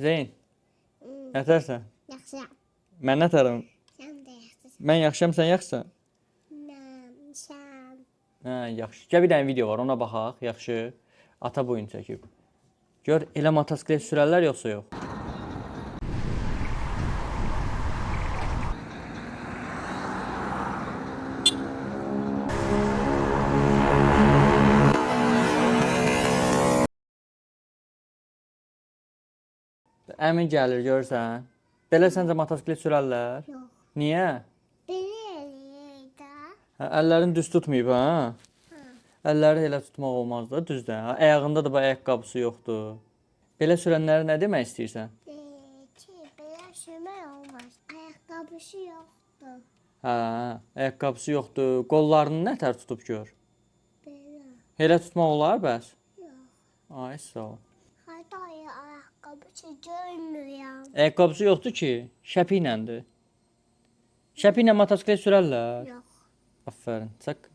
Zeyn, yatırsan. Yaxşıyam. Mən yatarım. Sən də yaxşısan. Mən yaxşıyam, sən yaxşısan. Sən. Hə, yaxşı. Gəl bir dənə video var, ona baxaq. Yaxşı. Ata boyun çəkib. Gör, elə motosiklet sürərlər yoxsa yox? Əmin gəlir, görürsən. Belə səncə motosiklet sürərlər? Yox. Niyə? Belə eləyək də. Hə, əllərini düz tutmayıb, hə? Əlləri elə tutmaq olmaz da, düzdə. Ayağında da bu ayaqqabısı yoxdur. Belə sürənlərə nə demək istəyirsən? Ki, belə sürmək olmaz. Ayaqqabısı yoxdur. Hə, ayaqqabısı yoxdur. Qollarını nətər tutub gör. Belə. Elə tutmaq olar bəs? Yox. Ay, sağ ol. Hayda ayaqqabısı görmürəm. Ayaqqabısı yoxdur ki, şəpi iləndir. Şəpi ilə motosiklet sürərlər. Yox. Aferin, çək.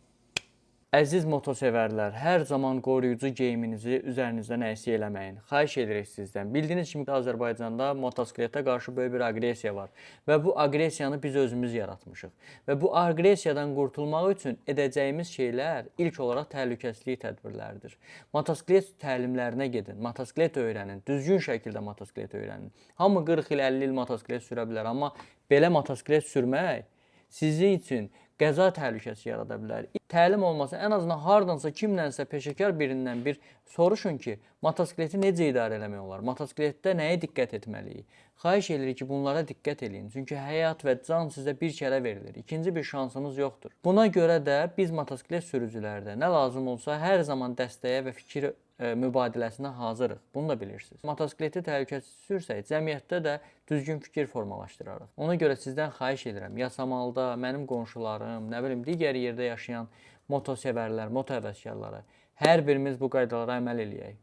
Əziz motosevərlər, hər zaman qoruyucu geyiminizi üzərinizdən əksik eləməyin. Xahiş edirik sizdən. Bildiyiniz kimi Azərbaycanda motosikletə qarşı böyük bir aqressiya var və bu aqressiyanı biz özümüz yaratmışıq. Və bu aqressiyadan qurtulmaq üçün edəcəyimiz şeylər ilk olaraq təhlükəsizlik tədbirləridir. Motosiklet təlimlərinə gedin, motosiklet öyrənin, düzgün şəkildə motosiklet öyrənin. Hamı 40 il, 50 il motosiklet sürə bilər, amma belə motosiklet sürmək sizin üçün qəza təhlükəsi yarada bilər. Təlim olmasa, ən azından hardansa, kimlənsə, peşəkar birindən bir soruşun ki, motosikleti necə idarə eləmək olar? Motosikletdə nəyə diqqət etməliyik? Xahiş edirik ki, bunlara diqqət eləyin. Çünki həyat və can sizə bir kərə verilir. İkinci bir şansınız yoxdur. Buna görə də biz motosiklet sürücülərdə nə lazım olsa, hər zaman dəstəyə və fikir mübadiləsinə hazırıq. Bunu da bilirsiniz. Motosikleti təhlükəsiz sürsək, cəmiyyətdə də düzgün fikir formalaşdırarıq. Ona görə sizdən xahiş edirəm, Yasamalda, mənim qonşularım, nə bilim, digər yerdə yaşayan motosevərlər, motohəvəskarları, hər birimiz bu qaydalara əməl eləyək.